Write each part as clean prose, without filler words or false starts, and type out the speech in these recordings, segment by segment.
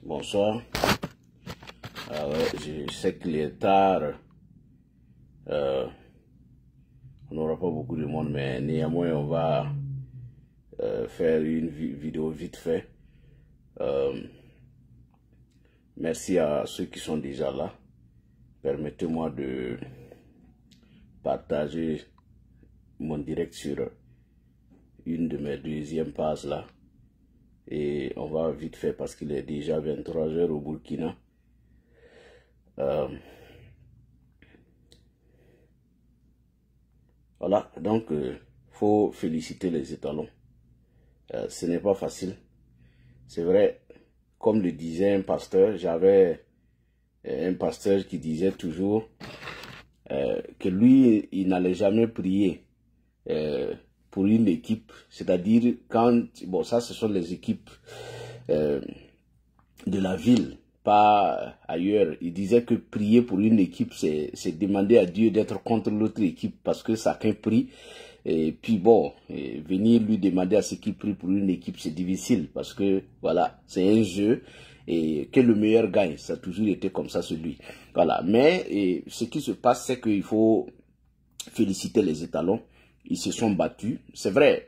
Bonsoir. Je sais qu'il est tard. On n'aura pas beaucoup de monde, mais néanmoins, on va faire une vidéo vite fait. Merci à ceux qui sont déjà là. Permettez-moi de partager mon direct sur une de mes deuxièmes pages là. Et on va vite fait parce qu'il est déjà 23 h au Burkina. Voilà, donc faut féliciter les étalons. Ce n'est pas facile. C'est vrai, comme le disait un pasteur, j'avais un pasteur qui disait toujours que lui, il n'allait jamais prier pour une équipe. C'est-à-dire quand, bon ça ce sont les équipes de la ville, pas ailleurs. Il disait que prier pour une équipe, c'est demander à Dieu d'être contre l'autre équipe parce que chacun prie. Et puis bon, venir lui demander à ce qu'il prie pour une équipe, c'est difficile parce que voilà, c'est un jeu et que le meilleur gagne. Ça a toujours été comme ça celui. Voilà, mais ce qui se passe, c'est qu'il faut féliciter les étalons. Ils se sont battus. C'est vrai,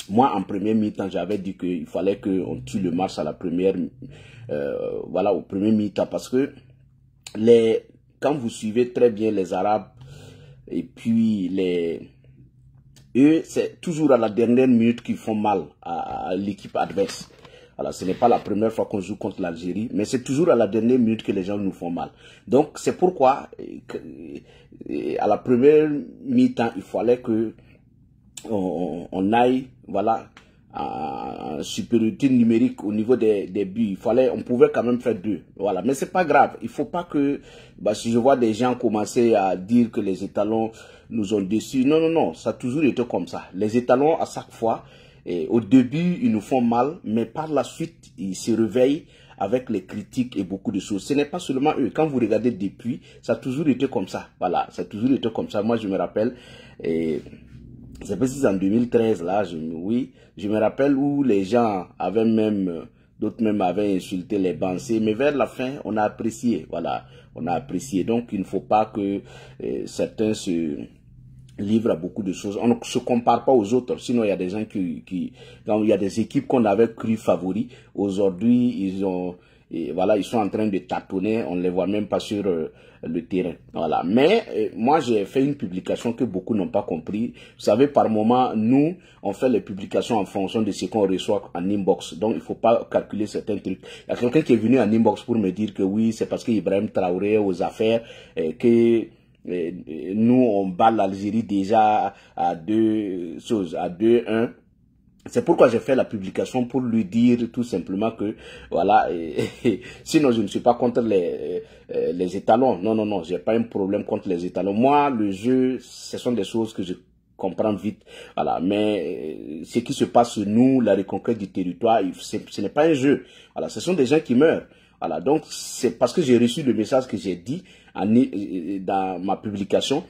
moi en premier mi-temps, j'avais dit qu'il fallait qu'on tue le match à la première, voilà, au premier mi-temps parce que quand vous suivez très bien les Arabes et puis eux, c'est toujours à la dernière minute qu'ils font mal à l'équipe adverse. Alors, ce n'est pas la première fois qu'on joue contre l'Algérie, mais c'est toujours à la dernière minute que les gens nous font mal. Donc, c'est pourquoi, à la première mi-temps, il fallait que on aille, voilà, en supériorité numérique au niveau des buts. On pouvait quand même faire 2. Voilà, mais c'est pas grave. Il faut pas que, si je vois des gens commencer à dire que les étalons nous ont déçus. Non, non, non, ça a toujours été comme ça. Les étalons, à chaque fois, au début, ils nous font mal, mais par la suite, ils se réveillent avec les critiques et beaucoup de choses. Ce n'est pas seulement eux. Quand vous regardez depuis, ça a toujours été comme ça. Voilà, ça a toujours été comme ça. Moi, je me rappelle, c'est précis en 2013, là, je me rappelle où les gens avaient même, d'autres même avaient insulté les Bansés, mais vers la fin, on a apprécié, voilà, on a apprécié. Donc, il ne faut pas que certains se livrent à beaucoup de choses. On ne se compare pas aux autres, sinon il y a des gens quand il y a des équipes qu'on avait cru favoris, aujourd'hui, ils sont en train de tâtonner, on ne les voit même pas sur le terrain. Voilà. Mais moi, j'ai fait une publication que beaucoup n'ont pas compris. Vous savez, par moment, nous, on fait les publications en fonction de ce qu'on reçoit en inbox. Donc, il ne faut pas calculer certains trucs. Il y a quelqu'un qui est venu en inbox pour me dire que oui, c'est parce que Ibrahim Traoré aux affaires, que nous, on bat l'Algérie déjà à 2-1. C'est pourquoi j'ai fait la publication pour lui dire tout simplement que, voilà, sinon je ne suis pas contre les étalons. Non, non, non, j'ai pas un problème contre les étalons. Moi, le jeu, ce sont des choses que je comprends vite. Voilà, mais ce qui se passe chez nous, la reconquête du territoire, ce n'est pas un jeu. Voilà, ce sont des gens qui meurent. Voilà, donc c'est parce que j'ai reçu le message que j'ai dit dans ma publication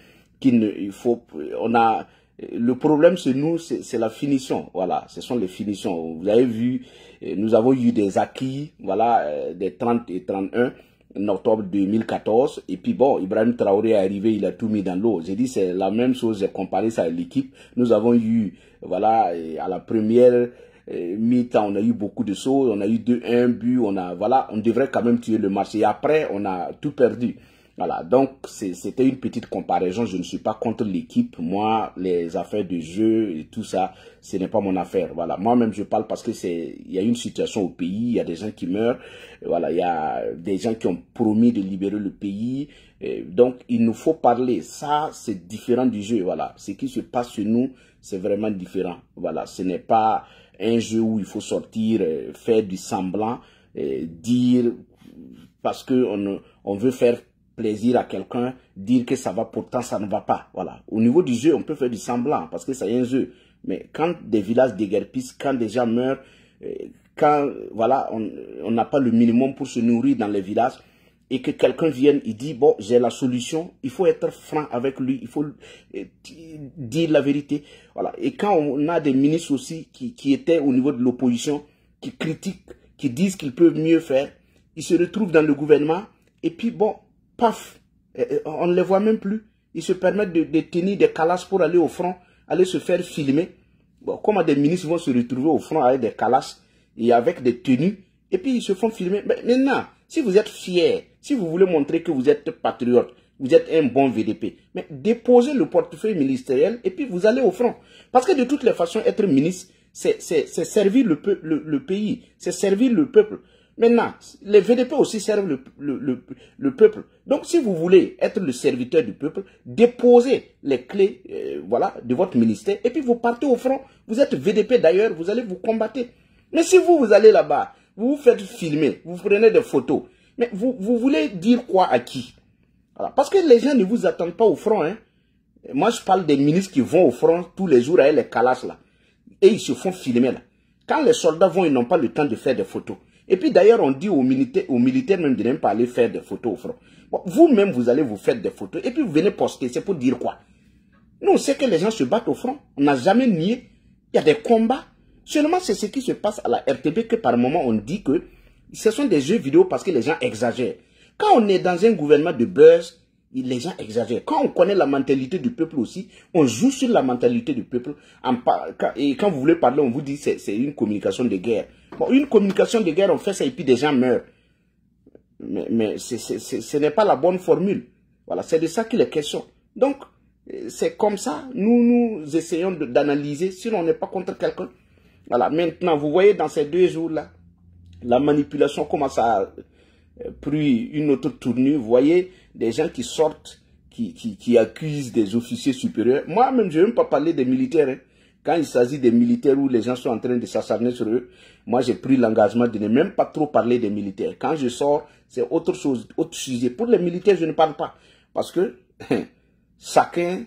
le problème, c'est nous, c'est la finition. Voilà, ce sont les finitions. Vous avez vu, nous avons eu des acquis, voilà, des 30 et 31 en octobre 2014. Et puis bon, Ibrahim Traoré est arrivé, il a tout mis dans l'eau. J'ai dit, c'est la même chose, j'ai comparé ça à l'équipe. Nous avons eu, voilà, à la première mi-temps, on a eu beaucoup de choses. On a eu 2-1 but, voilà, on devrait quand même tuer le match. Et après, on a tout perdu. Voilà, donc c'était une petite comparaison. Je ne suis pas contre l'équipe. Moi, les affaires de jeu et tout ça, ce n'est pas mon affaire. Voilà, moi-même je parle parce que il y a une situation au pays, il y a des gens qui meurent. Voilà, il y a des gens qui ont promis de libérer le pays. Donc il nous faut parler. Ça, c'est différent du jeu. Voilà, ce qui se passe chez nous, c'est vraiment différent. Voilà, ce n'est pas un jeu où il faut sortir, faire du semblant, dire parce que on veut faire plaisir à quelqu'un, dire que ça va, pourtant ça ne va pas. Voilà. Au niveau du jeu, on peut faire du semblant parce que c'est un jeu. Mais quand des villages déguerpissent, quand des gens meurent, quand voilà, on n'a pas le minimum pour se nourrir dans les villages et que quelqu'un vienne, il dit bon, j'ai la solution, il faut être franc avec lui, il faut dire la vérité. Voilà. Et quand on a des ministres aussi qui étaient au niveau de l'opposition, qui critiquent qui disent qu'ils peuvent mieux faire. Ils se retrouvent dans le gouvernement et puis bon, paf, on ne les voit même plus. Ils se permettent de tenir des calasses pour aller au front, aller se faire filmer. Bon, comment des ministres vont se retrouver au front avec des calasses et avec des tenues et puis ils se font filmer. Mais maintenant, si vous êtes fiers, si vous voulez montrer que vous êtes patriote, vous êtes un bon VDP, mais déposez le portefeuille ministériel et puis vous allez au front. Parce que de toutes les façons, être ministre, c'est servir le pays, c'est servir le peuple. Maintenant, les VDP aussi servent le peuple. Donc, si vous voulez être le serviteur du peuple, déposez les clés voilà, de votre ministère et puis vous partez au front. Vous êtes VDP d'ailleurs, vous allez vous combattre. Mais si vous allez là-bas, vous vous faites filmer, vous prenez des photos, mais vous voulez dire quoi à qui? Voilà. Parce que les gens ne vous attendent pas au front. Hein. Moi, je parle des ministres qui vont au front tous les jours avec les calasses là. Et ils se font filmer là. Quand les soldats vont, ils n'ont pas le temps de faire des photos. Et puis d'ailleurs, on dit aux militaires même de ne pas aller faire des photos au front. Bon, vous-même, vous allez vous faire des photos. Et puis vous venez poster. C'est pour dire quoi? Nous, on sait que les gens se battent au front. On n'a jamais nié. Il y a des combats. Seulement, c'est ce qui se passe à la RTB que par moment, on dit que ce sont des jeux vidéo parce que les gens exagèrent. Quand on est dans un gouvernement de buzz, les gens exagèrent. Quand on connaît la mentalité du peuple aussi, on joue sur la mentalité du peuple. Et quand vous voulez parler, on vous dit que c'est une communication de guerre. Bon, une communication de guerre, on fait ça et puis des gens meurent. Mais ce n'est pas la bonne formule. Voilà, c'est de ça qu'il est question. Donc, c'est comme ça, nous essayons d'analyser, sinon on n'est pas contre quelqu'un. Voilà, maintenant, vous voyez dans ces 2 jours-là, la manipulation commence à pris une autre tournure. Vous voyez des gens qui sortent, qui accusent des officiers supérieurs. Moi-même, je ne veux même pas parler des militaires. Hein. Quand il s'agit des militaires où les gens sont en train de s'acharner sur eux, moi j'ai pris l'engagement de ne même pas trop parler des militaires. Quand je sors, c'est autre chose, autre sujet. Pour les militaires, je ne parle pas. Parce que chacun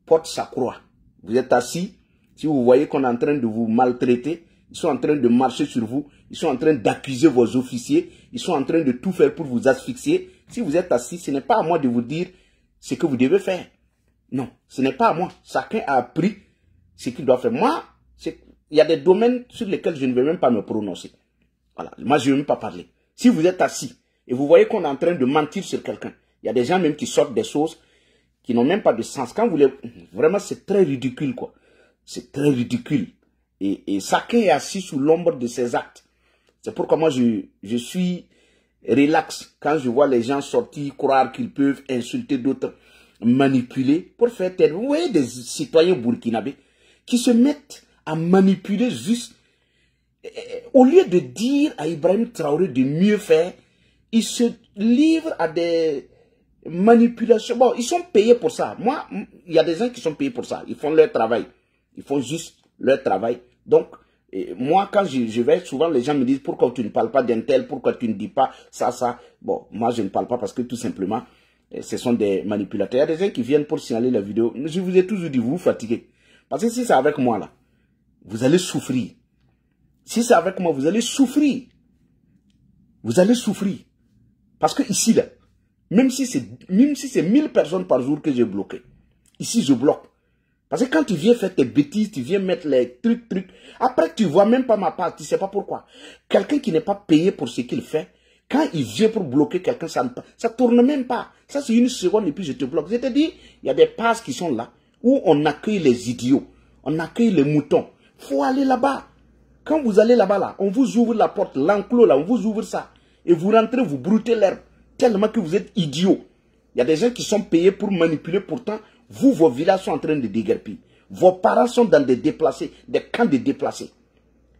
porte sa croix. Vous êtes assis, si vous voyez qu'on est en train de vous maltraiter, ils sont en train de marcher sur vous, ils sont en train d'accuser vos officiers, ils sont en train de tout faire pour vous asphyxier. Si vous êtes assis, ce n'est pas à moi de vous dire ce que vous devez faire. Non, ce n'est pas à moi. Chacun a appris ce qu'il doit faire. Moi, il y a des domaines sur lesquels je ne vais même pas me prononcer. Voilà, moi je ne vais même pas parler. Si vous êtes assis et vous voyez qu'on est en train de mentir sur quelqu'un, il y a des gens même qui sortent des choses qui n'ont même pas de sens. Quand vous les... Vraiment, c'est très ridicule, quoi. C'est très ridicule. Et chacun est assis sous l'ombre de ses actes. C'est pourquoi moi, je suis relax quand je vois les gens sortir, croire qu'ils peuvent insulter d'autres, manipuler pour faire taire. Vous voyez des citoyens burkinabés qui se mettent à manipuler juste. Au lieu de dire à Ibrahim Traoré de mieux faire, ils se livrent à des manipulations. Bon, ils sont payés pour ça. Moi, il y a des gens qui sont payés pour ça. Ils font leur travail. Ils font juste leur travail. Donc, moi, quand je vais, souvent les gens me disent pourquoi tu ne parles pas d'un tel, pourquoi tu ne dis pas ça, ça. Bon, moi, je ne parle pas parce que tout simplement, ce sont des manipulateurs. Il y a des gens qui viennent pour signaler la vidéo. Je vous ai toujours dit, vous vous fatiguez. Parce que si c'est avec moi, là, vous allez souffrir. Si c'est avec moi, vous allez souffrir. Vous allez souffrir. Parce que ici, là, même si c'est 1000 personnes par jour que j'ai bloqué, ici, je bloque. Parce que quand tu viens faire tes bêtises, tu viens mettre les trucs, après tu vois même pas ma part, tu sais pas pourquoi. Quelqu'un qui n'est pas payé pour ce qu'il fait, quand il vient pour bloquer quelqu'un, ça tourne même pas. Ça c'est une seconde et puis je te bloque. Je te dis, il y a des pages qui sont là, où on accueille les idiots, on accueille les moutons. Faut aller là-bas. Quand vous allez là-bas, là, on vous ouvre la porte, l'enclos là, on vous ouvre ça. Et vous rentrez, vous broutez l'herbe, tellement que vous êtes idiots. Il y a des gens qui sont payés pour manipuler, pourtant, vous, vos villages sont en train de déguerpir. Vos parents sont dans des déplacés, des camps de déplacés.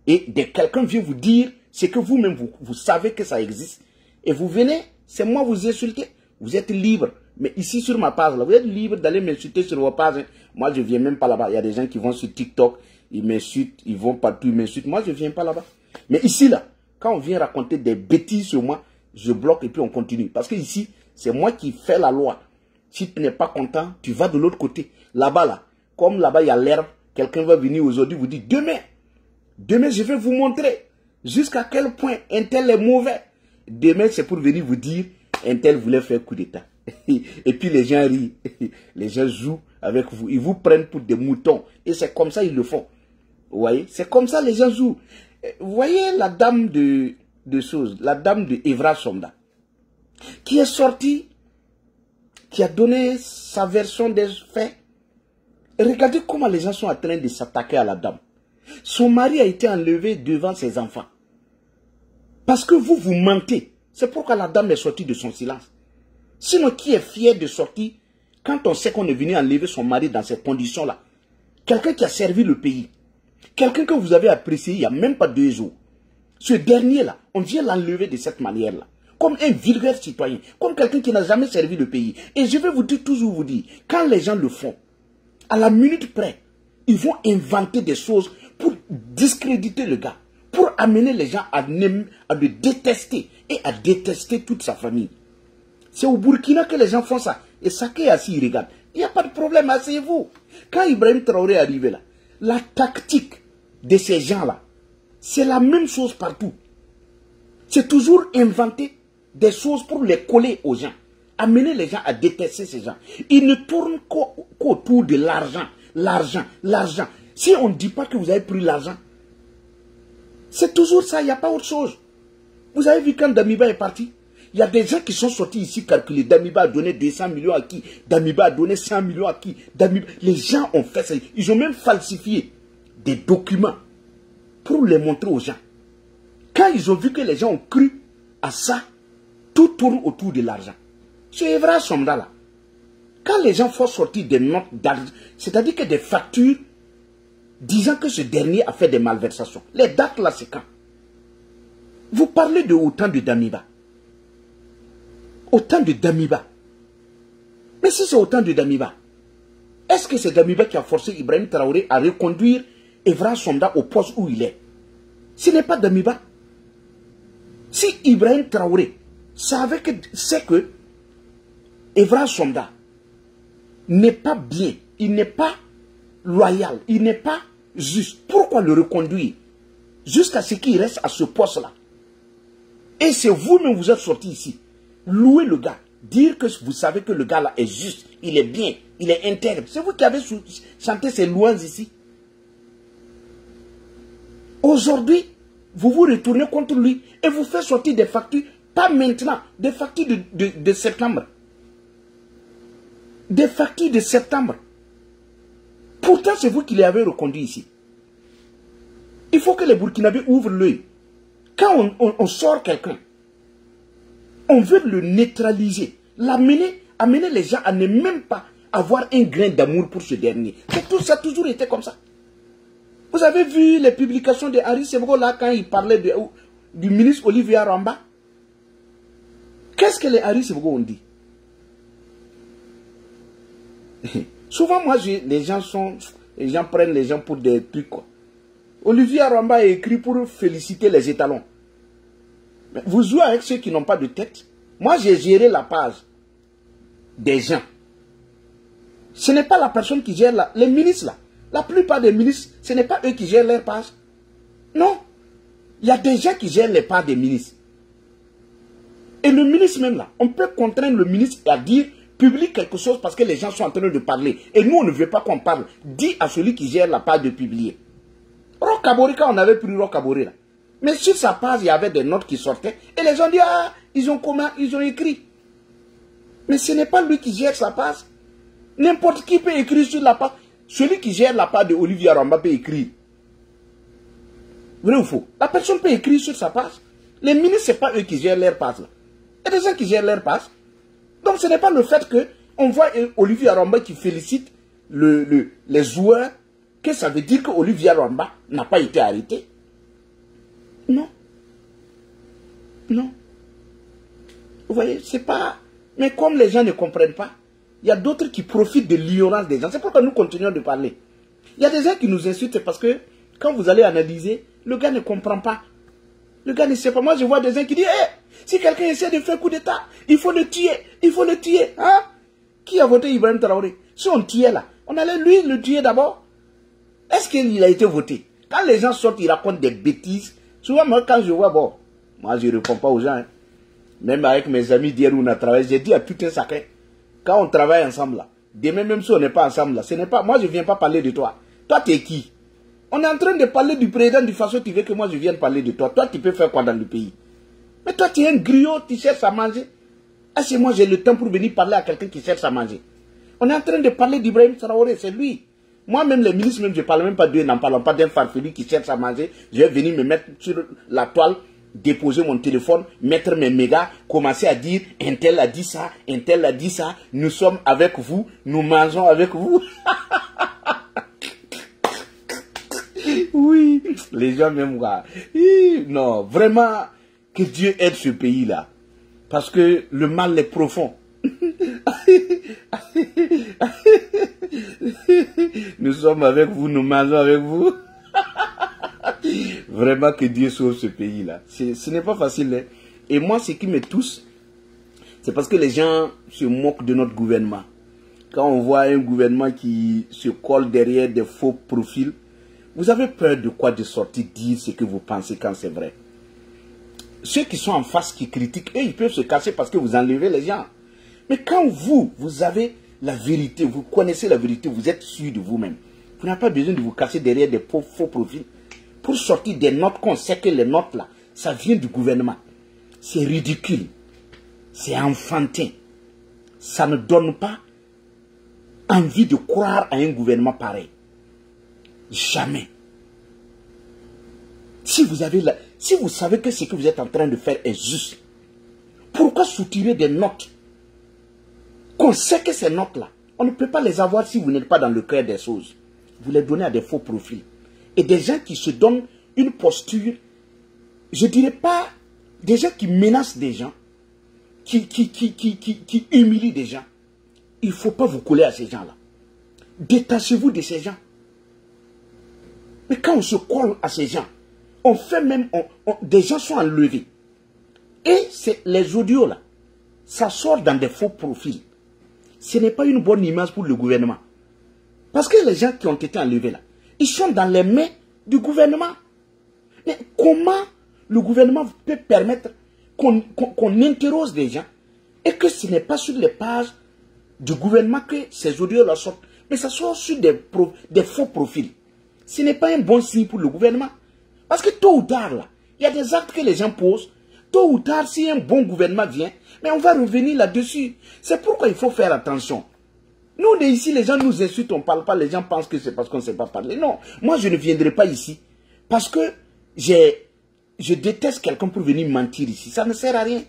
Et quelqu'un vient vous dire ce que vous-même, vous savez que ça existe. Et vous venez, c'est moi vous insulter. Vous êtes libre. Mais ici, sur ma page, là, vous êtes libre d'aller m'insulter sur vos pages. Moi, je ne viens même pas là-bas. Il y a des gens qui vont sur TikTok, ils m'insultent, ils vont partout, ils m'insultent. Moi, je ne viens pas là-bas. Mais ici, là, quand on vient raconter des bêtises sur moi, je bloque et puis on continue. Parce que ici, c'est moi qui fais la loi. Si tu n'es pas content, tu vas de l'autre côté. Là-bas, là, comme là-bas, il y a l'herbe, quelqu'un va venir aujourd'hui vous dire, demain, je vais vous montrer jusqu'à quel point un tel est mauvais. Demain, c'est pour venir vous dire, un tel voulait faire coup d'État. Et puis les gens rient, les gens jouent avec vous, ils vous prennent pour des moutons. Et c'est comme ça ils le font. Vous voyez, c'est comme ça les gens jouent. Vous voyez la dame de de choses, la dame de Evra Somda, qui est sortie, qui a donné sa version des faits. Et regardez comment les gens sont en train de s'attaquer à la dame. Son mari a été enlevé devant ses enfants. Parce que vous mentez. C'est pourquoi la dame est sortie de son silence. Sinon, qui est fier de sortir quand on sait qu'on est venu enlever son mari dans ces conditions-là? Quelqu'un qui a servi le pays. Quelqu'un que vous avez apprécié il n'y a même pas 2 jours. Ce dernier-là, on vient l'enlever de cette manière-là. Comme un vulgaire citoyen. Comme quelqu'un qui n'a jamais servi le pays. Et je vais vous dire, toujours vous dire, quand les gens le font, à la minute près, ils vont inventer des choses pour discréditer le gars. Pour amener les gens à le détester et à détester toute sa famille. C'est au Burkina que les gens font ça. Et Saké est assis, il regarde. Il n'y a pas de problème, asseyez-vous. Quand Ibrahim Traoré est arrivé là, la tactique de ces gens-là, c'est la même chose partout. C'est toujours inventer des choses pour les coller aux gens. Amener les gens à détester ces gens. Ils ne tournent qu'autour de l'argent. L'argent, l'argent. Si on ne dit pas que vous avez pris l'argent, c'est toujours ça, il n'y a pas autre chose. Vous avez vu quand Damiba est parti? Il y a des gens qui sont sortis ici calculer. Damiba a donné 200 millions à qui? Damiba a donné 100 millions à qui? Les gens ont fait ça. Ils ont même falsifié des documents pour les montrer aux gens. Quand ils ont vu que les gens ont cru à ça, tout tourne autour de l'argent. C'est Evra Somda là. Quand les gens font sortir des notes d'argent, c'est-à-dire que des factures disant que ce dernier a fait des malversations. Les dates là, c'est quand? Vous parlez de autant de Damiba. Autant de Damiba. Mais si c'est autant de Damiba, est-ce que c'est Damiba qui a forcé Ibrahim Traoré à reconduire Evra Somda au poste où il est? Ce n'est pas Damiba. Si Ibrahim Traoré savait que c'est que Evra Somda n'est pas bien, il n'est pas loyal, il n'est pas juste, pourquoi le reconduire jusqu'à ce qu'il reste à ce poste-là? Et c'est vous-même, vous êtes sorti ici, louer le gars, dire que vous savez que le gars-là est juste, il est bien, il est intègre. C'est vous qui avez chanté ces louanges ici. Aujourd'hui, vous vous retournez contre lui et vous faites sortir des factures, pas maintenant, des factures de septembre. Des factures de septembre. Pourtant, c'est vous qui les avez reconduits ici. Il faut que les Burkinabés ouvrent l'œil. Quand on sort quelqu'un, on veut le neutraliser, l'amener, amener les gens à ne même pas avoir un grain d'amour pour ce dernier. Tout ça a toujours été comme ça. Vous avez vu les publications de Henri Sebgo là quand il parlait du ministre Olivier Ramba? Qu'est-ce que les Henri Sebgo ont dit? Souvent, moi, les gens prennent les gens pour des trucs, quoi. Olivier Ramba a écrit pour féliciter les étalons. Mais vous jouez avec ceux qui n'ont pas de tête. Moi, j'ai géré la page des gens. Ce n'est pas la personne qui gère les ministres, là. La plupart des ministres, ce n'est pas eux qui gèrent leur page. Non. Il y a des gens qui gèrent les pages des ministres. Et le ministre même, là, on peut contraindre le ministre à dire publie quelque chose parce que les gens sont en train de parler. Et nous, on ne veut pas qu'on parle. Dis à celui qui gère la page de publier. Roch-Kabore, quand on avait pris Roch-Kabore, là. Mais sur sa page, il y avait des notes qui sortaient. Et les gens disent, ah, ils ont écrit. Mais ce n'est pas lui qui gère sa page. N'importe qui peut écrire sur la page. Celui qui gère la page de Olivier Ramba peut écrire. Vrai ou faux? La personne peut écrire sur sa page. Les ministres, ce n'est pas eux qui gèrent leur page. Là. Il y a des gens qui gèrent leur page. Donc ce n'est pas le fait qu'on voit Olivier Ramba qui félicite les joueurs, que ça veut dire que Olivier Ramba n'a pas été arrêté. Non. Non. Vous voyez, c'est pas... Mais comme les gens ne comprennent pas, il y a d'autres qui profitent de l'ignorance des gens. C'est pourquoi nous continuons de parler. Il y a des gens qui nous insultent parce que quand vous allez analyser, le gars ne comprend pas. Le gars ne sait pas. Moi, je vois des gens qui disent, hey, si quelqu'un essaie de faire coup d'État, il faut le tuer. Il faut le tuer. Hein? Qui a voté Ibrahim Traoré? Si on tuait là, on allait lui le tuer d'abord. Est-ce qu'il a été voté? Quand les gens sortent, ils racontent des bêtises. Souvent, moi, quand je vois, bon, moi, je ne réponds pas aux gens. Hein. Même avec mes amis d'hier où on a travaillé, j'ai dit à tout un chacun, quand on travaille ensemble là, demain même si on n'est pas ensemble là, ce n'est pas, moi je ne viens pas parler de toi. Toi, tu es qui? On est en train de parler du président de façon tu veux que moi je vienne parler de toi. Toi, tu peux faire quoi dans le pays? Mais toi, tu es un griot, tu cherches à manger. Ah, c'est moi, j'ai le temps pour venir parler à quelqu'un qui cherche à manger. On est en train de parler d'Ibrahim Traoré, c'est lui. Moi-même, les ministres, même, je ne parle même pas d'eux, n'en parlons pas d'un farfelu qui cherche à manger. Je vais venir me mettre sur la toile, déposer mon téléphone, mettre mes mégas, commencer à dire, un tel a dit ça, un tel a dit ça, nous sommes avec vous, nous mangeons avec vous. Oui, les gens même, non, vraiment, que Dieu aide ce pays-là. Parce que le mal est profond. Nous sommes avec vous, nous mangeons avec vous. Vraiment que Dieu sauve ce pays-là. Ce n'est pas facile. Hein? Et moi, ce qui me touche, c'est parce que les gens se moquent de notre gouvernement. Quand on voit un gouvernement qui se colle derrière des faux profils, vous avez peur de quoi de sortir dire ce que vous pensez quand c'est vrai. Ceux qui sont en face, qui critiquent, eux, ils peuvent se cacher parce que vous enlevez les gens. Mais quand vous avez la vérité, vous connaissez la vérité, vous êtes sûr de vous-même. Vous n'avez pas besoin de vous cacher derrière des faux profils. Pour sortir des notes qu'on sait que les notes là, ça vient du gouvernement. C'est ridicule. C'est enfantin. Ça ne donne pas envie de croire à un gouvernement pareil. Jamais. Si vous savez que ce que vous êtes en train de faire est juste, pourquoi soutirer des notes qu'on sait que ces notes-là, on ne peut pas les avoir si vous n'êtes pas dans le cœur des choses. Vous les donnez à des faux profils. Et des gens qui se donnent une posture, je ne dirais pas, des gens qui menacent des gens, qui humilient des gens. Il ne faut pas vous coller à ces gens-là. Détachez-vous de ces gens. Mais quand on se colle à ces gens, on fait même, des gens sont enlevés. Et c'est les audios là, ça sort dans des faux profils. Ce n'est pas une bonne image pour le gouvernement. Parce que les gens qui ont été enlevés là, ils sont dans les mains du gouvernement. Mais comment le gouvernement peut permettre qu'on interroge des gens et que ce n'est pas sur les pages du gouvernement que ces audios là sortent, mais ça sort sur des faux profils. Ce n'est pas un bon signe pour le gouvernement. Parce que tôt ou tard, là, il y a des actes que les gens posent. Tôt ou tard, si un bon gouvernement vient, mais on va revenir là-dessus. C'est pourquoi il faut faire attention. Nous, ici, les gens nous insultent, on ne parle pas, les gens pensent que c'est parce qu'on ne sait pas parler. Non, moi, je ne viendrai pas ici parce que je déteste quelqu'un pour venir mentir ici. Ça ne sert à rien.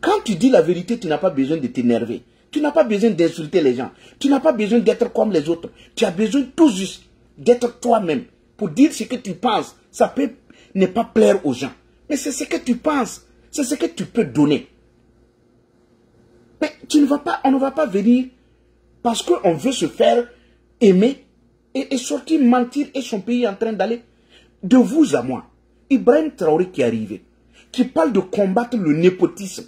Quand tu dis la vérité, tu n'as pas besoin de t'énerver. Tu n'as pas besoin d'insulter les gens. Tu n'as pas besoin d'être comme les autres. Tu as besoin tout juste d'être toi-même. Pour dire ce que tu penses, ça peut ne pas plaire aux gens. Mais c'est ce que tu penses. C'est ce que tu peux donner. Mais on ne va pas venir parce qu'on veut se faire aimer et sortir mentir et son pays est en train d'aller. De vous à moi, Ibrahim Traoré qui est arrivé, qui parle de combattre le népotisme.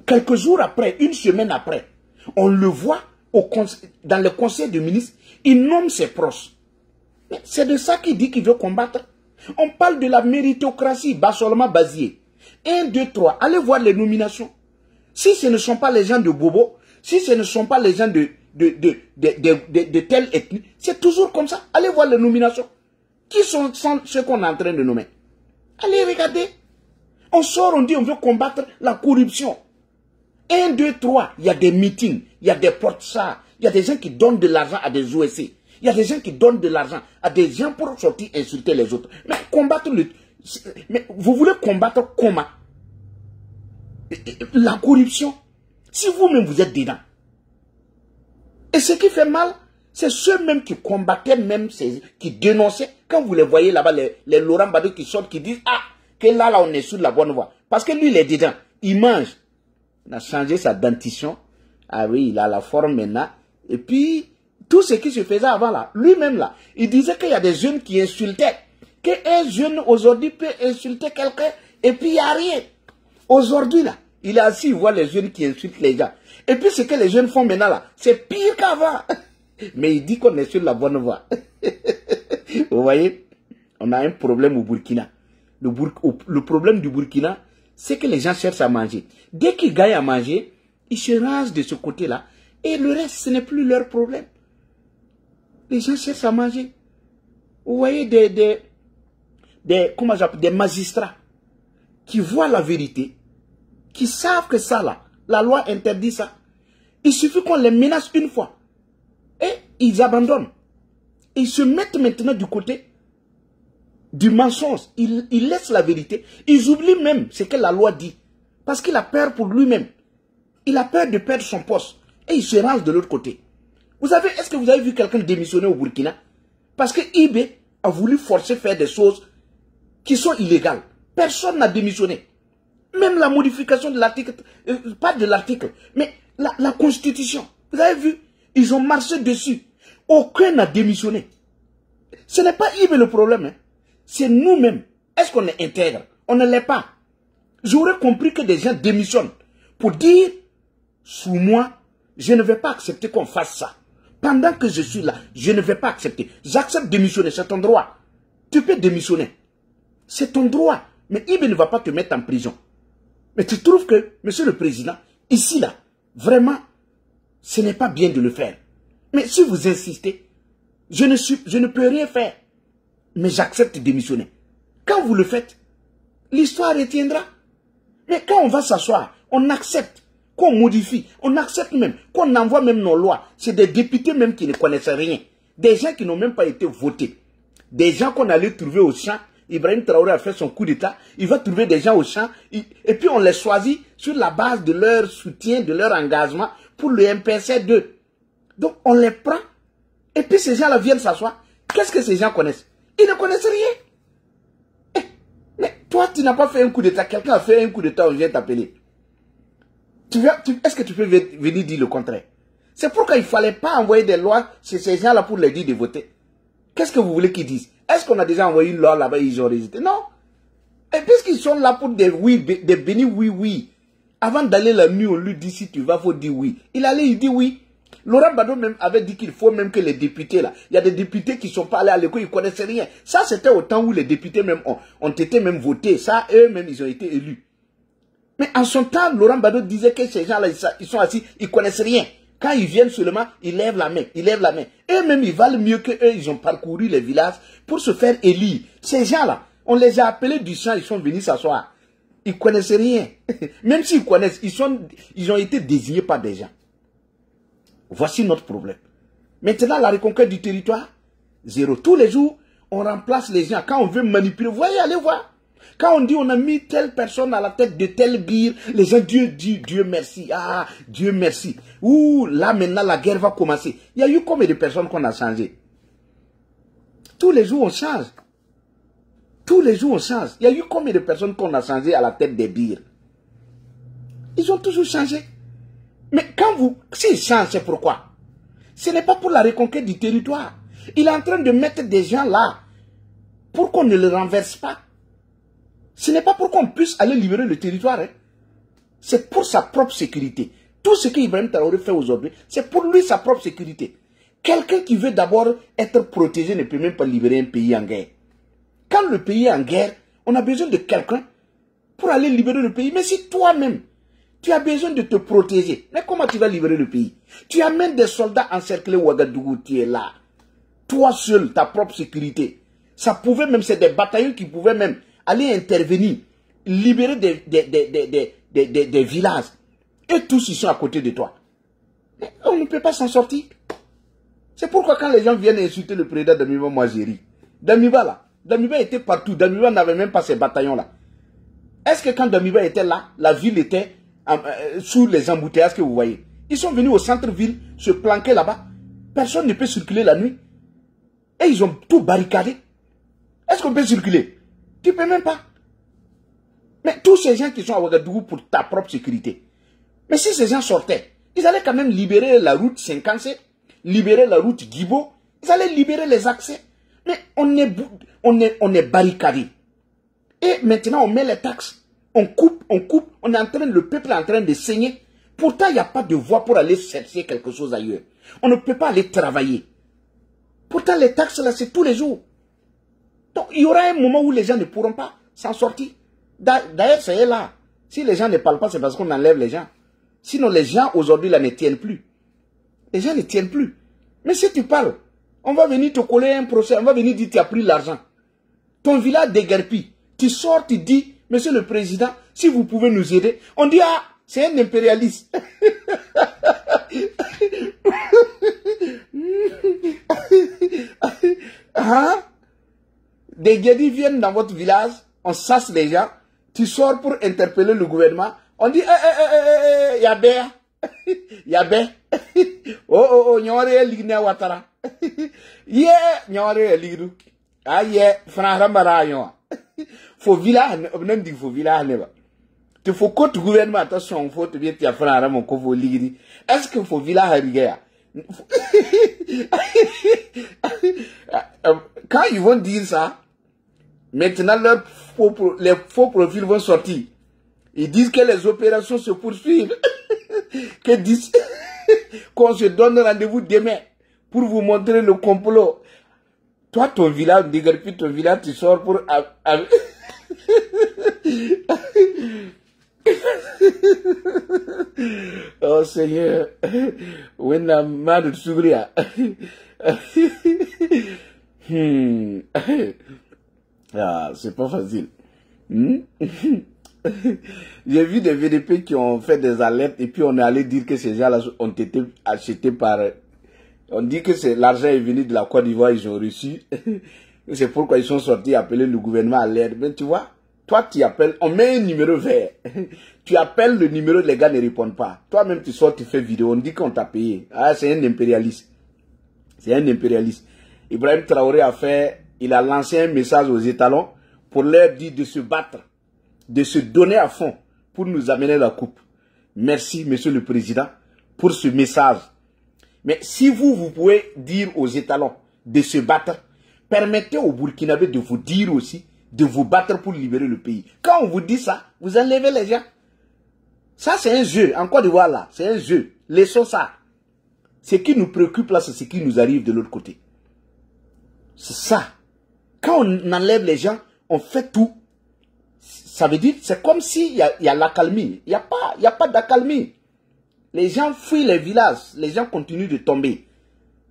Quelques jours après, une semaine après, on le voit dans le conseil de ministres, il nomme ses proches. C'est de ça qu'il dit qu'il veut combattre. On parle de la méritocratie, Bassolama Bazier. 1, 2, 3, allez voir les nominations. Si ce ne sont pas les gens de Bobo, si ce ne sont pas les gens de telle ethnie, c'est toujours comme ça. Allez voir les nominations. Qui sont ceux qu'on est en train de nommer? Allez regarder. On sort, on dit on veut combattre la corruption. 1, 2, 3, il y a des meetings, il y a des porte-chars, il y a des gens qui donnent de l'argent à des OSC. Il y a des gens qui donnent de l'argent à des gens pour sortir insulter les autres. Mais combattre mais vous voulez combattre comment? La corruption. Si vous-même vous êtes dedans. Et ce qui fait mal, c'est ceux-mêmes qui combattaient, même qui dénonçaient. Quand vous les voyez là-bas, les Laurent Badou qui sortent, qui disent, ah, que là, on est sur la bonne voie. Parce que lui, il est dedans. Il mange. Il a changé sa dentition. Ah oui, il a la forme maintenant. Et puis, tout ce qui se faisait avant là, lui-même là, il disait qu'il y a des jeunes qui insultaient. Qu'un jeune aujourd'hui peut insulter quelqu'un et puis il n'y a rien. Aujourd'hui là, il est assis, il voit les jeunes qui insultent les gens. Et puis ce que les jeunes font maintenant là, c'est pire qu'avant. Mais il dit qu'on est sur la bonne voie. Vous voyez, on a un problème au Burkina. Le problème du Burkina, c'est que les gens cherchent à manger. Dès qu'ils gagnent à manger, ils se rangent de ce côté-là. Et le reste, ce n'est plus leur problème. Les gens cherchent à manger. Vous voyez comment j'appelle, des magistrats. qui voient la vérité, qui savent que ça là, la loi interdit ça. Il suffit qu'on les menace une fois. Et ils abandonnent. Ils se mettent maintenant du côté du mensonge. Ils laissent la vérité. Ils oublient même ce que la loi dit. Parce qu'il a peur pour lui-même. Il a peur de perdre son poste. Et il se range de l'autre côté. Est-ce que vous avez vu quelqu'un démissionner au Burkina? Parce que IB a voulu forcer faire des choses qui sont illégales. Personne n'a démissionné. Même la modification de l'article, pas de l'article, mais la constitution. Vous avez vu? Ils ont marché dessus. Aucun n'a démissionné. Ce n'est pas IB le problème. Hein. C'est nous-mêmes. Est-ce qu'on est intègre? On ne l'est pas. J'aurais compris que des gens démissionnent pour dire, sous moi, je ne vais pas accepter qu'on fasse ça. Pendant que je suis là, je ne vais pas accepter. J'accepte de démissionner, c'est ton droit. Tu peux démissionner. C'est ton droit. Mais IB ne va pas te mettre en prison. Mais tu trouves que, monsieur le président, ici là, vraiment, ce n'est pas bien de le faire. Mais si vous insistez, je ne peux rien faire. Mais j'accepte de démissionner. Quand vous le faites, l'histoire retiendra. Mais quand on va s'asseoir, on accepte qu'on modifie, on accepte même, qu'on envoie même nos lois. C'est des députés même qui ne connaissent rien. Des gens qui n'ont même pas été votés. Des gens qu'on allait trouver au champ. Ibrahim Traoré a fait son coup d'état. Il va trouver des gens au champ. Et puis on les choisit sur la base de leur soutien, de leur engagement pour le MPC 2. Donc on les prend. Et puis ces gens-là viennent s'asseoir. Qu'est-ce que ces gens connaissent? Ils ne connaissent rien. Mais toi, tu n'as pas fait un coup d'état. Quelqu'un a fait un coup d'état, on vient t'appeler. Est-ce que tu peux venir dire le contraire? C'est pourquoi il ne fallait pas envoyer des lois chez ces gens-là pour les dire de voter. Qu'est-ce que vous voulez qu'ils disent? Est-ce qu'on a déjà envoyé une loi là-bas et ils ont résisté? Non. Et puisqu'ils sont là pour des oui, des bénis oui. Avant d'aller la nuit, on lui dit si tu vas, il faut dire oui. Il dit oui. Laurent Gbagbo même avait dit qu'il faut même que les députés là, il y a des députés qui ne sont pas allés à l'école, ils ne connaissaient rien. Ça, c'était au temps où les députés même ont été même votés. Ça, eux-mêmes, ils ont été élus. Mais en son temps, Laurent Gbagbo disait que ces gens-là, ils sont assis, ils ne connaissent rien. Quand ils viennent seulement, ils lèvent la main, Eux-mêmes, ils valent mieux qu'eux, ils ont parcouru les villages pour se faire élire. Ces gens-là, on les a appelés du champ, ils sont venus s'asseoir. Ils ne connaissent rien. Même s'ils connaissent, ils ont été désignés par des gens. Voici notre problème. Maintenant, la reconquête du territoire, zéro. Tous les jours, on remplace les gens. Quand on veut manipuler, vous voyez, allez voir. Quand on dit on a mis telle personne à la tête de tel bir, les gens disent Dieu merci. Ah, Dieu merci. Ouh, là maintenant la guerre va commencer. Il y a eu combien de personnes qu'on a changé? Tous les jours on change. Tous les jours on change. Il y a eu combien de personnes qu'on a changé à la tête des birs? Ils ont toujours changé. Mais s'ils changent, c'est pourquoi? Ce n'est pas pour la reconquête du territoire. Il est en train de mettre des gens là pour qu'on ne le renverse pas. Ce n'est pas pour qu'on puisse aller libérer le territoire. Hein. C'est pour sa propre sécurité. Tout ce qu'Ibrahim Traoré fait aujourd'hui, c'est pour lui sa propre sécurité. Quelqu'un qui veut d'abord être protégé ne peut même pas libérer un pays en guerre. Quand le pays est en guerre, on a besoin de quelqu'un pour aller libérer le pays. Mais si toi-même, tu as besoin de te protéger, mais comment tu vas libérer le pays? Tu amènes des soldats encerclés Ouagadougou, tu es là. Toi seul, ta propre sécurité. Ça pouvait même, c'est des bataillons qui pouvaient même aller intervenir, libérer des villages. Et tous ils sont à côté de toi. Mais on ne peut pas s'en sortir. C'est pourquoi quand les gens viennent insulter le président Damiba, moi j'ai ri. Damiba là, Damiba était partout. Damiba n'avait même pas ces bataillons là. Est-ce que quand Damiba était là, la ville était sous les embouteillages que vous voyez? Ils sont venus au centre-ville, se planquer là-bas. Personne ne peut circuler la nuit. Et ils ont tout barricadé. Est-ce qu'on peut circuler? Tu ne peux même pas. Mais tous ces gens qui sont à Ouagadougou pour ta propre sécurité. Mais si ces gens sortaient, ils allaient quand même libérer la route 57, libérer la route Guibo, ils allaient libérer les accès. Mais on est barricadé. Et maintenant on met les taxes. On coupe, on est en train, le peuple est en train de saigner. Pourtant, il n'y a pas de voie pour aller chercher quelque chose ailleurs. On ne peut pas aller travailler. Pourtant, les taxes là, c'est tous les jours. Donc, il y aura un moment où les gens ne pourront pas s'en sortir. D'ailleurs, c'est là. Si les gens ne parlent pas, c'est parce qu'on enlève les gens. Sinon, les gens, aujourd'hui, là, ne tiennent plus. Les gens ne tiennent plus. Mais si tu parles, on va venir te coller un procès, on va venir dire tu as pris l'argent. Ton village déguerpit. Tu sors, tu dis, Monsieur le Président, si vous pouvez nous aider. On dit, ah, c'est un impérialiste. Hein? Des guédis viennent dans votre village, on sasse les gens, tu sors pour interpeller le gouvernement, on dit, yabé, yabé, oh, nyore ligne watara, nyore ligne, aye, franchement, yon, faut village, on dit faut village, ne va. Tu faut que le gouvernement, attention, faut te dire, tu as franchement, qu'on faut ligne. Est-ce qu'il faut village, rigueur? Quand ils vont dire ça, maintenant les faux profils vont sortir. Ils disent que les opérations se poursuivent. Que disent qu'on se donne rendez-vous demain pour vous montrer le complot. Toi, ton village, depuis ton village, tu sors pour... Oh Seigneur, ah, c'est pas facile. J'ai vu des VDP qui ont fait des alertes et puis on est allé dire que ces gens-là ont été achetés par... On dit que l'argent est venu de la Côte d'Ivoire, ils ont reçu. C'est pourquoi ils sont sortis appeler le gouvernement à l'aide. Mais tu vois, toi tu appelles, on met un numéro vert. Tu appelles le numéro, les gars ne répondent pas. Toi-même tu sors, tu fais vidéo, on dit qu'on t'a payé. Ah, c'est un impérialiste. C'est un impérialiste. Ibrahim Traoré il a lancé un message aux étalons pour leur dire de se battre, de se donner à fond pour nous amener la coupe. Merci, Monsieur le Président, pour ce message. Mais si vous pouvez dire aux étalons de se battre, permettez aux Burkinabés de vous dire aussi, de vous battre pour libérer le pays. Quand on vous dit ça, vous enlevez les gens. Ça, c'est un jeu. En Côte d'Ivoire, là, c'est un jeu. Laissons ça. Ce qui nous préoccupe, là, c'est ce qui nous arrive de l'autre côté. C'est ça. Quand on enlève les gens, on fait tout. Ça veut dire, c'est comme s'il y a l'accalmie. Il n'y a pas d'accalmie. Les gens fuient les villages. Les gens continuent de tomber.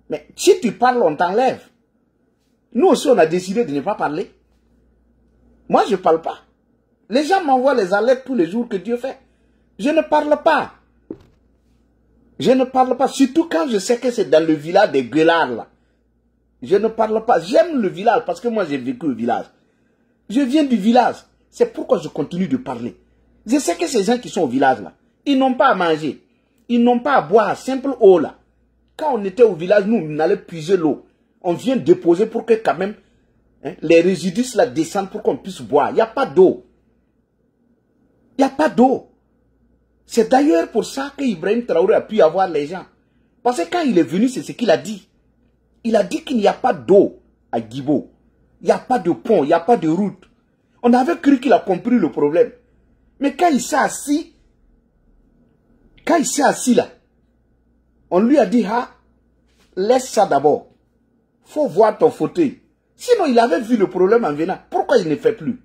Mais si tu parles, on t'enlève. Nous aussi, on a décidé de ne pas parler. Moi, je ne parle pas. Les gens m'envoient les alertes tous les jours que Dieu fait. Je ne parle pas. Je ne parle pas. Surtout quand je sais que c'est dans le village des gueulards, là. Je ne parle pas. J'aime le village parce que moi, j'ai vécu le village. Je viens du village. C'est pourquoi je continue de parler. Je sais que ces gens qui sont au village, là, ils n'ont pas à manger. Ils n'ont pas à boire. Simple eau, là. Quand on était au village, nous, on allait puiser l'eau. On vient déposer pour que quand même, hein, les résidus là descendent pour qu'on puisse boire. Il n'y a pas d'eau. Il n'y a pas d'eau. C'est d'ailleurs pour ça que Ibrahim Traoré a pu avoir les gens. Parce que quand il est venu, c'est ce qu'il a dit. Il a dit qu'il n'y a pas d'eau à Guibo. Il n'y a pas de pont, il n'y a pas de route. On avait cru qu'il a compris le problème. Mais quand il s'est assis, là, on lui a dit, ah, laisse ça d'abord. Faut voir ton fauteuil. Sinon, il avait vu le problème en venant. Pourquoi il ne fait plus?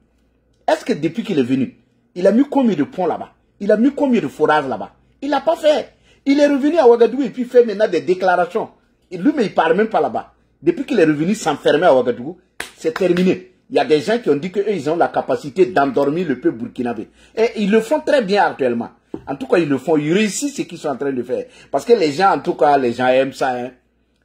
Est-ce que depuis qu'il est venu, il a mis combien de ponts là-bas? Il a mis combien de forages là-bas? Il n'a pas fait. Il est revenu à Ouagadougou et puis fait maintenant des déclarations. Lui, mais il ne parle même pas là-bas. Depuis qu'il est revenu s'enfermer à Ouagadougou, c'est terminé. Il y a des gens qui ont dit qu'eux, ils ont la capacité d'endormir le peuple burkinabé. Et ils le font très bien actuellement. En tout cas, ils le font. Ils réussissent ce qu'ils sont en train de faire. Parce que les gens, en tout cas, les gens aiment ça. Hein.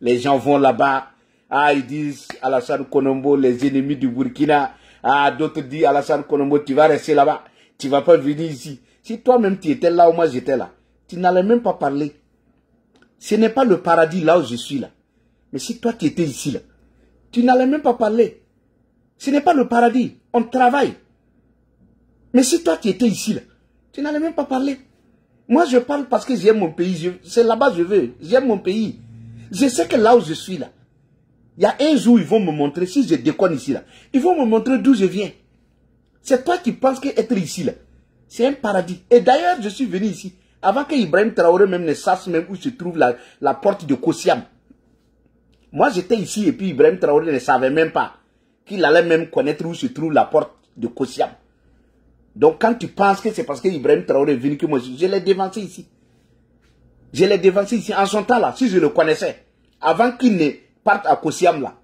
Les gens vont là-bas. Ah, ils disent Alassane Konombo, les ennemis du Burkina. Ah, d'autres disent Alassane Konombo, tu vas rester là-bas. Tu ne vas pas venir ici. Si toi-même tu étais là où moi j'étais là, tu n'allais même pas parler. Ce n'est pas le paradis là où je suis là. Mais si toi tu étais ici là, tu n'allais même pas parler. Ce n'est pas le paradis. On travaille. Mais si toi tu étais ici là, tu n'allais même pas parler. Moi je parle parce que j'aime mon pays. C'est là-bas que je veux. J'aime mon pays. Je sais que là où je suis là, il y a un jour ils vont me montrer, si je déconne ici là, ils vont me montrer d'où je viens. C'est toi qui penses qu'être ici là, c'est un paradis. Et d'ailleurs, je suis venu ici, avant que Ibrahim Traoré même ne sache même où se trouve la porte de Kossiam. Moi, j'étais ici et puis Ibrahim Traoré ne savait même pas qu'il allait même connaître où se trouve la porte de Kossiam. Donc, quand tu penses que c'est parce que Ibrahim Traoré est venu que moi, je l'ai dévancé ici. Je l'ai dévancé ici. En son temps là, si je le connaissais, avant qu'il ne parte à Kossiam là,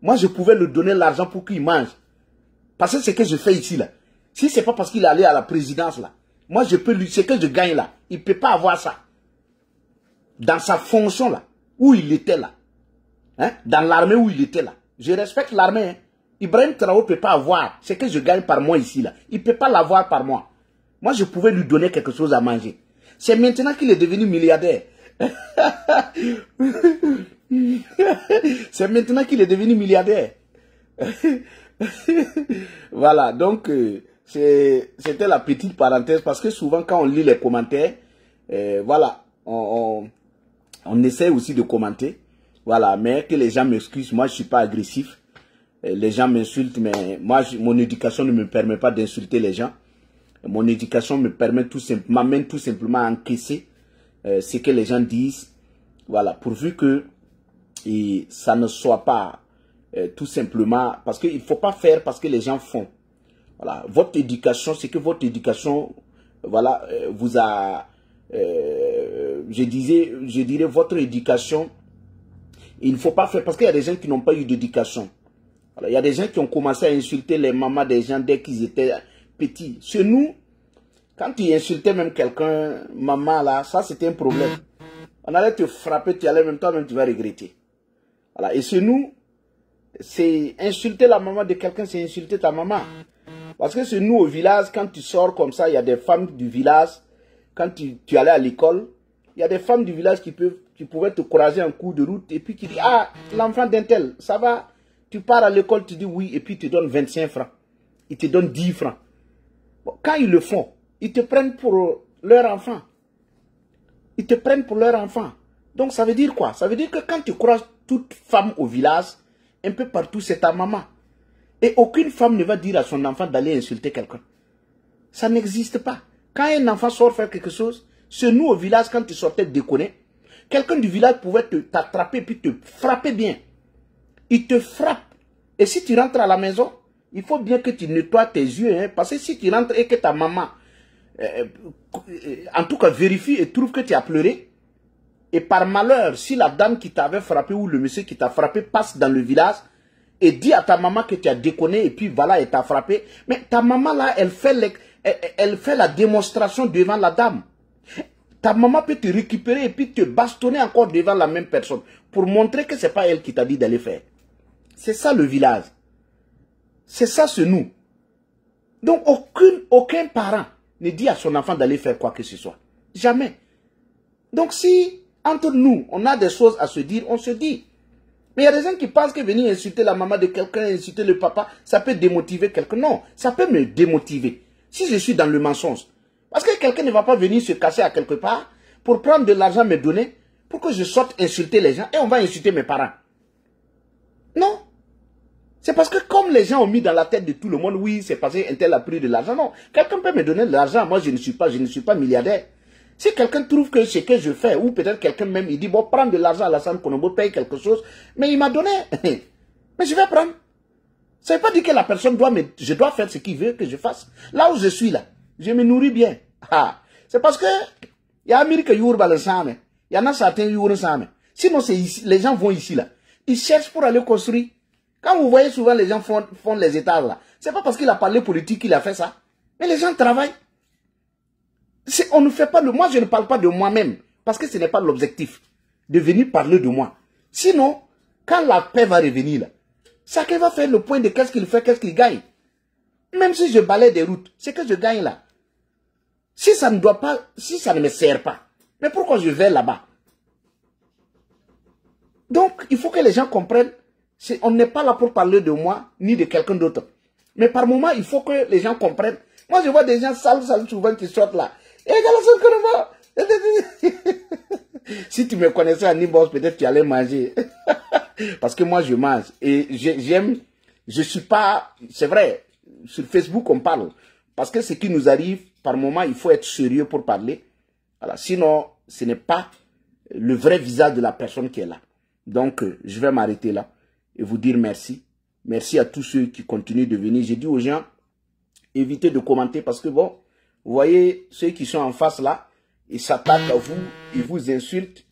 moi, je pouvais lui donner l'argent pour qu'il mange. Parce que ce que je fais ici là, Si c'est pas parce qu'il est allé à la présidence là, moi je peux lui, c'est que je gagne là. Il peut pas avoir ça. Dans sa fonction là, où il était là. Hein? Dans l'armée où il était là. Je respecte l'armée. Hein? Ibrahim Traoré ne peut pas avoir ce que je gagne par mois ici là. Il ne peut pas l'avoir par mois. Moi je pouvais lui donner quelque chose à manger. C'est maintenant qu'il est devenu milliardaire. C'est maintenant qu'il est devenu milliardaire. Voilà, donc c'était la petite parenthèse parce que souvent quand on lit les commentaires, voilà, on essaie aussi de commenter. Voilà, mais que les gens m'excusent, moi je ne suis pas agressif. Les gens m'insultent, mais moi mon éducation ne me permet pas d'insulter les gens. Mon éducation me permet m'amène tout simplement à encaisser ce que les gens disent. Voilà, pourvu que ça ne soit pas tout simplement, parce qu'il ne faut pas faire parce que les gens font. Voilà, votre éducation, c'est que votre éducation, voilà, vous a, je dirais votre éducation, il ne faut pas faire parce qu'il y a des gens qui n'ont pas eu d'éducation. Voilà, il y a des gens qui ont commencé à insulter les mamans des gens dès qu'ils étaient petits. Chez nous, quand tu insultais même quelqu'un, maman là, ça c'était un problème. On allait te frapper, tu allais même toi-même, tu vas regretter. Voilà, et chez nous, c'est insulter la maman de quelqu'un, c'est insulter ta maman. Parce que chez nous au village, quand tu sors comme ça, il y a des femmes du village, quand tu allais à l'école, il y a des femmes du village qui pouvaient te croiser en cours de route et puis qui disent, ah, l'enfant d'un tel, ça va? Tu pars à l'école, tu dis oui, et puis ils te donnent 25 francs. Ils te donnent 10 francs. Bon, quand ils le font, ils te prennent pour leur enfant. Ils te prennent pour leur enfant. Donc ça veut dire quoi? Ça veut dire que quand tu croises toute femme au village, un peu partout, c'est ta maman. Et aucune femme ne va dire à son enfant d'aller insulter quelqu'un. Ça n'existe pas. Quand un enfant sort faire quelque chose, chez nous au village, quand tu sortais déconner, quelqu'un du village pouvait t'attraper puis te frapper bien. Il te frappe. Et si tu rentres à la maison, il faut bien que tu nettoies tes yeux. Hein, parce que si tu rentres et que ta maman, en tout cas, vérifie et trouve que tu as pleuré, et par malheur, si la dame qui t'avait frappé ou le monsieur qui t'a frappé passe dans le village et dit à ta maman que tu as déconné et puis voilà, elle t'a frappé, mais ta maman là, elle fait la démonstration devant la dame. Ta maman peut te récupérer et puis te bastonner encore devant la même personne pour montrer que ce n'est pas elle qui t'a dit d'aller faire. C'est ça le village. C'est ça ce nous. Donc aucun parent ne dit à son enfant d'aller faire quoi que ce soit. Jamais. Donc si entre nous, on a des choses à se dire, on se dit. Mais il y a des gens qui pensent que venir insulter la maman de quelqu'un, insulter le papa, ça peut démotiver quelqu'un. Non, ça peut me démotiver. Si je suis dans le mensonge. Parce que quelqu'un ne va pas venir se cacher à quelque part pour prendre de l'argent me donner, pour que je sorte insulter les gens et on va insulter mes parents. Non. C'est parce que comme les gens ont mis dans la tête de tout le monde, oui, c'est parce qu'un tel a pris de l'argent. Non, quelqu'un peut me donner de l'argent. Moi, je ne suis pas milliardaire. Si quelqu'un trouve que ce que je fais, ou peut-être quelqu'un même, il dit, bon, prends de l'argent à la Alassane Konombo, paye quelque chose, mais il m'a donné. Mais je vais prendre. Ça ne veut pas dire que la personne je dois faire ce qu'il veut que je fasse. Là où je suis là, je me nourris bien. Ah, c'est parce que, il y a Amérique Yourba le Same, il y en a certains Yourba Same. Sinon, ici, les gens vont ici là. Ils cherchent pour aller construire. Quand vous voyez souvent les gens font les étages là, c'est pas parce qu'il a parlé politique qu'il a fait ça. Mais les gens travaillent. On ne fait pas moi je ne parle pas de moi-même, parce que ce n'est pas l'objectif de venir parler de moi. Sinon, quand la paix va revenir là, chacun va faire le point de qu'est-ce qu'il fait, qu'est-ce qu'il gagne. Même si je balaye des routes, c'est que je gagne là. Si ça ne me sert pas, mais pourquoi je vais là-bas? Donc, il faut que les gens comprennent, on n'est pas là pour parler de moi, ni de quelqu'un d'autre. Mais par moment, il faut que les gens comprennent. Moi, je vois des gens sales souvent qui sortent là. Si tu me connaissais à Nibos, peut-être tu allais manger. Parce que moi, je mange. Et je suis pas, c'est vrai, sur Facebook, on parle. Parce que ce qui nous arrive, par moment, il faut être sérieux pour parler. Voilà. Sinon, ce n'est pas le vrai visage de la personne qui est là. Donc, je vais m'arrêter là et vous dire merci. Merci à tous ceux qui continuent de venir. J'ai dit aux gens, évitez de commenter parce que bon, vous voyez, ceux qui sont en face là, ils s'attaquent à vous, ils vous insultent.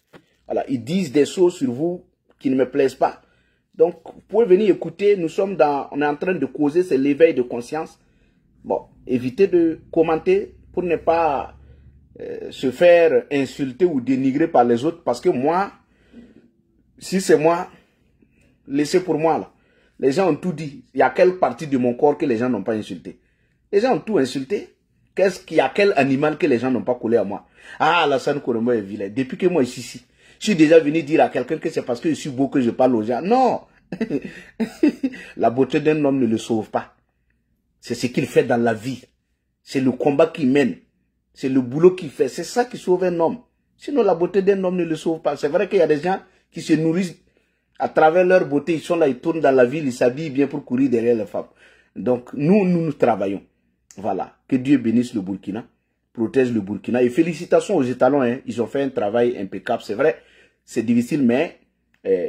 Voilà, ils disent des choses sur vous qui ne me plaisent pas. Donc, vous pouvez venir écouter, on est en train de causer, c'est l'éveil de conscience. Bon, évitez de commenter pour ne pas se faire insulter ou dénigrer par les autres. Parce que moi, si c'est moi, laissez pour moi là. Les gens ont tout dit. Il y a quelle partie de mon corps que les gens n'ont pas insulté? Les gens ont tout insulté. Qu'est-ce qu'il y a, quel animal que les gens n'ont pas collé à moi? Ah, Alassane Korombo est vilain. Depuis que moi je suis ici, je suis déjà venu dire à quelqu'un que c'est parce que je suis beau que je parle aux gens. Non. La beauté d'un homme ne le sauve pas. C'est ce qu'il fait dans la vie. C'est le combat qu'il mène. C'est le boulot qu'il fait. C'est ça qui sauve un homme. Sinon, la beauté d'un homme ne le sauve pas. C'est vrai qu'il y a des gens qui se nourrissent à travers leur beauté. Ils sont là, ils tournent dans la ville, ils s'habillent bien pour courir derrière les femmes. Donc, nous travaillons. Voilà. Que Dieu bénisse le Burkina, protège le Burkina. Et félicitations aux étalons. Hein. Ils ont fait un travail impeccable. C'est vrai, c'est difficile, mais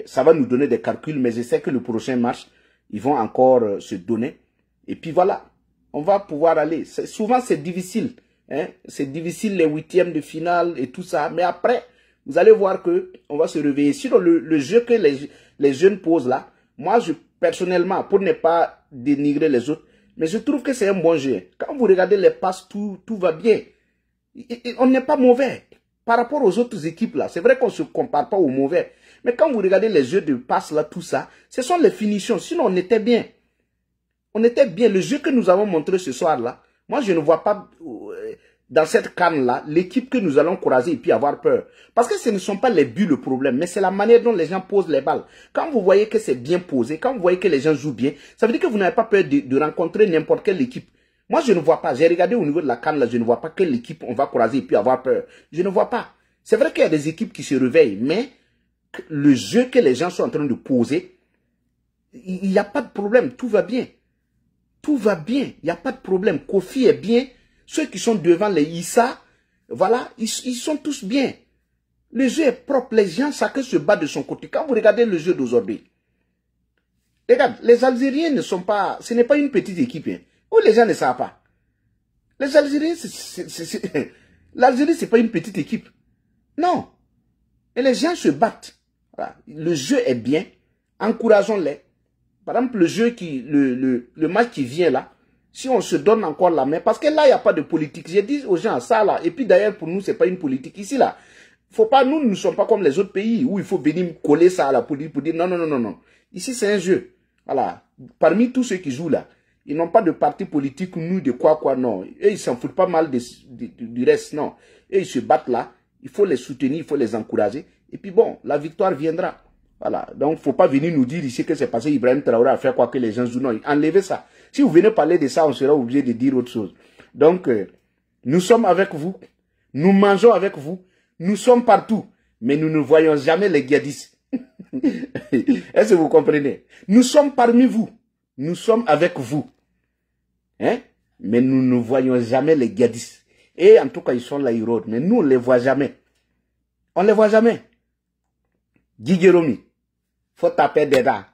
ça va nous donner des calculs. Mais je sais que le prochain match, ils vont encore se donner. Et puis voilà, on va pouvoir aller. Souvent, c'est difficile. Hein? C'est difficile les huitièmes de finale et tout ça. Mais après, vous allez voir que on va se réveiller. Sinon, le jeu que les jeunes posent là, moi, personnellement, pour ne pas dénigrer les autres, mais je trouve que c'est un bon jeu. Quand vous regardez les passes, tout va bien. On n'est pas mauvais par rapport aux autres équipes là. C'est vrai qu'on ne se compare pas aux mauvais. Mais quand vous regardez les jeux de passes là, tout ça, ce sont les finitions. Sinon, on était bien. On était bien. Le jeu que nous avons montré ce soir-là, moi, je ne vois pas dans cette canne-là l'équipe que nous allons croiser et puis avoir peur. Parce que ce ne sont pas les buts le problème, mais c'est la manière dont les gens posent les balles. Quand vous voyez que c'est bien posé, quand vous voyez que les gens jouent bien, ça veut dire que vous n'avez pas peur de rencontrer n'importe quelle équipe. Moi, je ne vois pas. J'ai regardé au niveau de la canne-là, je ne vois pas quelle équipe on va croiser et puis avoir peur. Je ne vois pas. C'est vrai qu'il y a des équipes qui se réveillent, mais le jeu que les gens sont en train de poser, il n'y a pas de problème. Tout va bien. Tout va bien, il n'y a pas de problème. Kofi est bien. Ceux qui sont devant les Issa, voilà, ils sont tous bien. Le jeu est propre, les gens, chacun se bat de son côté. Quand vous regardez le jeu d'aujourd'hui, regarde, les Algériens ne sont pas, ce n'est pas une petite équipe. Hein, où les gens ne savent pas. Les Algériens, l'Algérie, ce n'est pas une petite équipe. Non. Et les gens se battent. Voilà. Le jeu est bien. Encourageons-les. Par exemple, le match qui vient là, si on se donne encore la main, parce que là, il n'y a pas de politique. J'ai dit aux gens ça là, et puis d'ailleurs, pour nous, ce n'est pas une politique. Ici là, faut pas, nous ne sommes pas comme les autres pays où il faut venir coller ça à la politique pour dire non, non, non, non, non. Ici, c'est un jeu. Voilà. Parmi tous ceux qui jouent là, ils n'ont pas de parti politique, nous, de quoi, non. Et ils s'en foutent pas mal du reste, non. Et ils se battent là. Il faut les soutenir, il faut les encourager. Et puis bon, la victoire viendra. Voilà, donc il ne faut pas venir nous dire ici que c'est parce qu'Ibrahim Traoré a fait quoi que les gens jouent. Non, enlevez ça. Si vous venez parler de ça, on sera obligé de dire autre chose. Donc, nous sommes avec vous, nous mangeons avec vous, nous sommes partout, mais nous ne voyons jamais les djihadistes. Est-ce que vous comprenez? Nous sommes parmi vous, nous sommes avec vous, hein? Mais nous ne voyons jamais les djihadistes. Et en tout cas, ils sont là, ils rôdent, mais nous, on ne les voit jamais. On ne les voit jamais. Guy Guéromi, faut taper des dents.